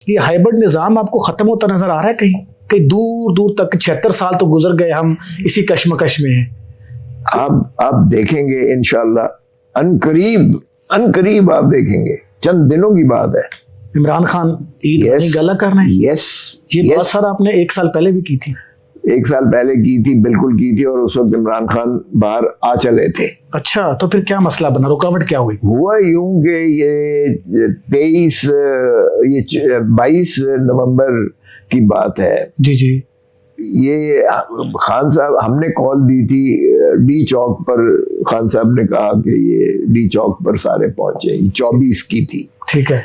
ये हाइब्रिड निज़ाम आपको ख़त्म होता नज़र आ रहा है कहीं कहीं दूर दूर तक? 76 साल तो गुजर गए, हम इसी कश्मकश में हैं। आप देखेंगे इंशाल्लाह अनकरीब आप देखेंगे, चंद दिनों की बात है। इमरान खान ईद अपनी गला कर रहे हैं। ये बात सर आपने 1 साल पहले भी की थी। 1 साल पहले की थी, बिल्कुल की थी, और उस वक्त इमरान खान बाहर आ चले थे। अच्छा, तो फिर क्या मसला बना, रुकावट क्या हुई? हुआ यूं कि ये 22 नवंबर की बात है। जी जी। ये खान साहब, हमने कॉल दी थी डी चौक पर। खान साहब ने कहा कि ये डी चौक पर सारे पहुंचे। 24 की थी। ठीक है।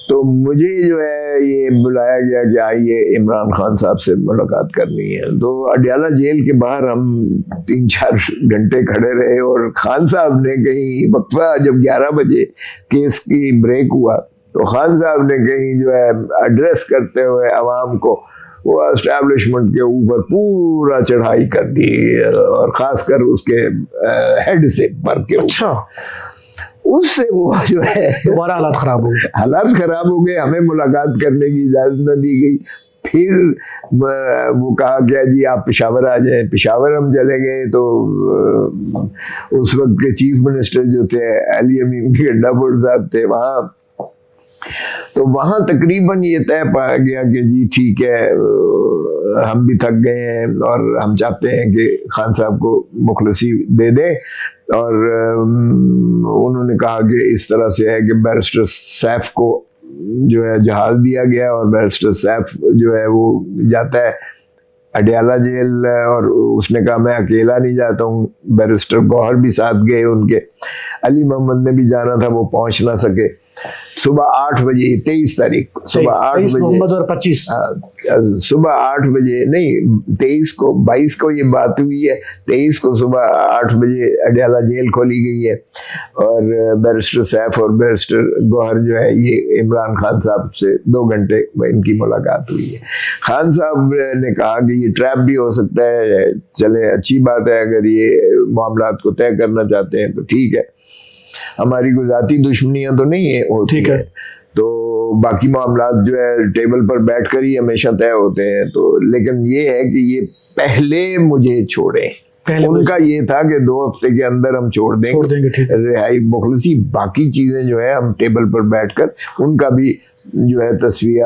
तो मुझे जो है ये बुलाया गया कि आइए इमरान खान साहब से मुलाकात करनी है। तो अडयाला जेल के बाहर हम 3-4 घंटे खड़े रहे, और खान साहब ने कहीं वक्फा, जब 11 बजे केस की ब्रेक हुआ, तो खान साहब ने कहीं जो है एड्रेस करते हुए अवाम को वो एस्टैब्लिशमेंट के ऊपर पूरा चढ़ाई कर दी, और खासकर उसके हेड से पर के ऊपर। अच्छा। उससे वो जो है दोबारा हालात खराब हो गए। हालात खराब हो गए, हमें मुलाकात करने की इजाजत न दी गई। फिर वो कहा गया जी आप पेशावर आ जाएं। पेशावर हम चले गए, तो उस वक्त के चीफ मिनिस्टर जो थे अली अमीन गंडापुर साहब थे वहाँ। तो वहाँ तकरीबन ये तय पाया गया कि जी ठीक है, हम भी थक गए हैं और हम चाहते हैं कि खान साहब को मुखलसी दे दें। और उन्होंने कहा कि इस तरह से है कि बैरिस्टर सैफ को जो है जहाज दिया गया, और बैरिस्टर सैफ जो है वो जाता है अडयाला जेल। और उसने कहा मैं अकेला नहीं जाता हूँ, बैरिस्टर गौहर भी साथ गए उनके। अली मोहम्मद ने भी जाना था, वो पहुंच ना सके। सुबह 8 बजे 23 तारीख सुबह 8 बजे और 25 सुबह 8 बजे नहीं, 22 को ये बात हुई है। 23 को सुबह 8 बजे अडयाला जेल खोली गई है, और बैरिस्टर सैफ और बैरिस्टर गौहर जो है ये इमरान खान साहब से 2 घंटे में इनकी मुलाकात हुई है। खान साहब ने कहा कि ये ट्रैप भी हो सकता है, चले अच्छी बात है, अगर ये मामलात को तय करना चाहते हैं तो ठीक है, हमारी कोई ज़ाती दुश्मनियां तो नहीं है होती है। तो बाकी मामलात जो है टेबल पर बैठकर ही हमेशा तय होते हैं। तो लेकिन ये है कि ये पहले मुझे छोड़े, उनका ये था कि 2 हफ्ते के अंदर हम छोड़ देंगे रिहाई मुखलसी। बाकी चीज़ें जो है हम टेबल पर बैठकर उनका भी जो है तस्वीर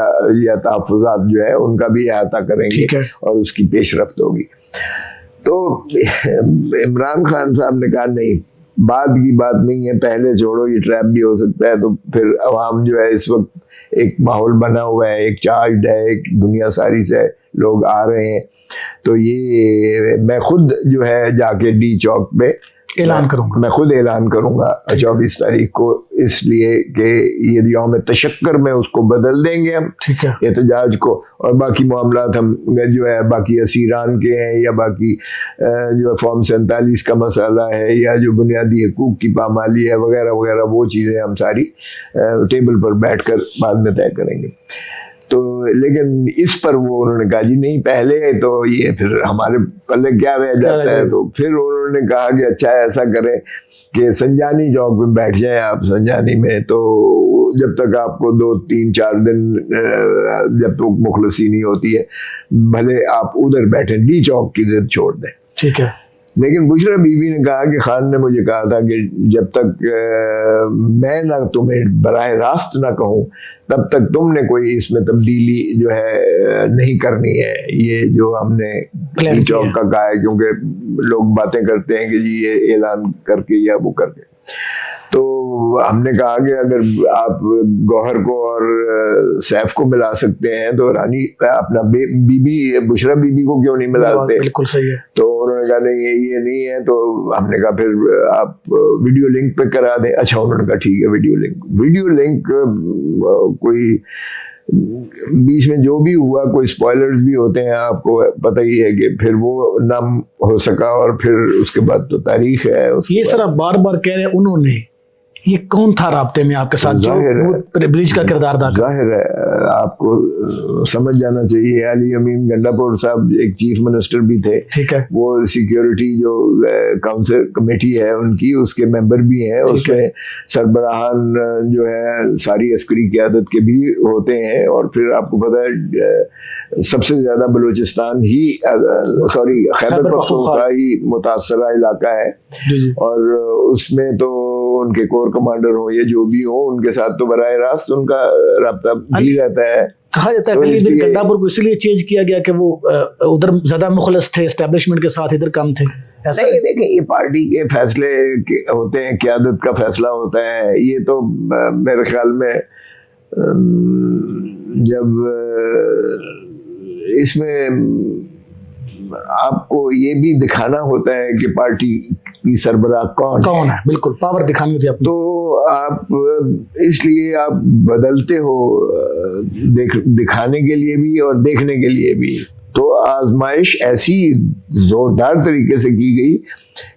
या तहफ़्फ़ुज़ात जो है उनका भी अहाता करेंगे और उसकी पेशरफ्त होगी। तो इमरान खान साहब ने कहा नहीं, बाद की बात नहीं है, पहले छोड़ो, ये ट्रैप भी हो सकता है। तो फिर अवाम जो है इस वक्त एक माहौल बना हुआ है, एक चार्ज है, एक दुनिया सारी से लोग आ रहे हैं। तो ये मैं खुद जो है जाके डी चौक पे ऐलान करूंगा, मैं खुद ऐलान करूंगा 24 तारीख को, इसलिए कि ये यौम तशक्कर में उसको बदल देंगे हम एहतजाज को। और बाकी मामलात हम जो है बाकी असीरान के हैं, या बाकी जो है फॉर्म 47 का मसाला है, या जो बुनियादी हकूक़ की पामाली है वगैरह वगैरह, वो चीज़ें हम सारी टेबल पर बैठकर बाद में तय करेंगे। तो लेकिन इस पर वो उन्होंने कहा जी नहीं, पहले तो ये फिर हमारे पल्ले क्या रह जाता है। तो फिर उन्होंने कहा कि अच्छा ऐसा करें कि संजानी चौक में बैठ जाएं आप, संजानी में। तो जब तक आपको 2-3-4 दिन जब तक मुखलसी नहीं होती है, भले आप उधर बैठे, डी चौक की जिद छोड़ दें। ठीक है। लेकिन बुशरा बीबी ने कहा कि खान ने मुझे कहा था कि जब तक मैं ना तुम्हें बराह रास्त ना कहूँ तब तक तुमने कोई इसमें तब्दीली जो है नहीं करनी है, ये जो हमने चौक का कहा है। क्योंकि लोग बातें करते हैं कि जी ये ऐलान करके या वो करके। तो हमने कहा कि अगर आप गौहर को और सैफ को मिला सकते हैं तो रानी अपना बीबी बुशरा बीबी को क्यों नहीं मिलाते? बिल्कुल सही है। तो उन्होंने कहा नहीं ये नहीं है। तो हमने कहा फिर आप वीडियो लिंक पे करा दें। अच्छा, उन्होंने कहा ठीक है वीडियो लिंक कोई बीच में जो भी हुआ, कोई स्पॉयलर्स भी होते हैं, आपको पता ही है कि फिर वो ना हो सका। और फिर उसके बाद तो तारीख है। ये सर आप बार बार कह रहे हैं उन्होंने, ये कौन था राब्ते में आपके साथ जो ब्रिज का किरदार अदा कर? जाहिर है आपको समझ जाना चाहिए, अली अमीन गंडापुर साहब एक चीफ मिनिस्टर भी थे, ठीक है, वो सिक्योरिटी जो काउंसिल कमेटी है उनकी उसके मेंबर भी हैं, उसमें सरबराहान जो है सारी अस्करी क़यादत के भी होते हैं, और फिर आपको पता है सबसे ज़्यादा बलूचिस्तान ही सॉरी खैबर पख्तूनख्वा ही मुतासरा इलाका है, और उसमें तो उनके कोर कमांडर हो या जो भी हो उनके साथ तो बराह रास्त उनका राब्ता भी रहता है। कहा जाता है अली अमीन गंडापुर को इसलिए चेंज किया गया कि वो उधर ज्यादा मुखलस थे, एस्टेब्लिशमेंट के साथ इधर कम थे। नहीं देखिए, ये पार्टी के फैसले होते हैं, क़यादत का फैसला होता है, ये तो मेरे ख्याल में जब इसमें आपको ये भी दिखाना होता है कि पार्टी की सरबराह कौन है, बिल्कुल पावर दिखानी होती है अपनी। तो आप इसलिए आप बदलते हो दिखाने के लिए भी और देखने के लिए भी। तो आजमाइश ऐसी जोरदार तरीके से की गई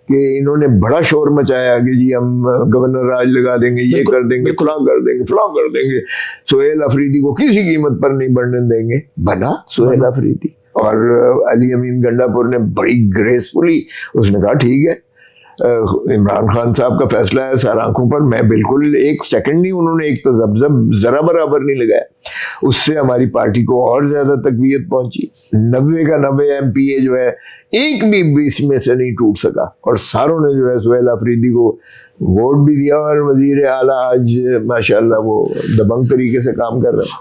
कि इन्होंने बड़ा शोर मचाया कि जी हम गवर्नर राज लगा देंगे, ये कर देंगे, फलां कर देंगे, फलां कर देंगे, सुहेल अफरीदी को किसी कीमत पर नहीं बढ़ने देंगे। बना सुहेल अफरीदी, और अली अमीन गंडापुर ने बड़ी ग्रेसफुली उसने कहा ठीक है, इमरान खान साहब का फैसला है सर आंखों पर, मैं बिल्कुल एक सेकंड नहीं, उन्होंने एक तो जब जरा बराबर नहीं लगाया, उससे हमारी पार्टी को और ज्यादा तकवीयत पहुंची। 90 का 90 MPA जो है एक भी बीच में से नहीं टूट सका, और सारों ने जो है सुहेल अफरीदी को वोट भी दिया, और वजीर आला आज माशाल्लाह वो दबंग तरीके से काम कर रहे हैं।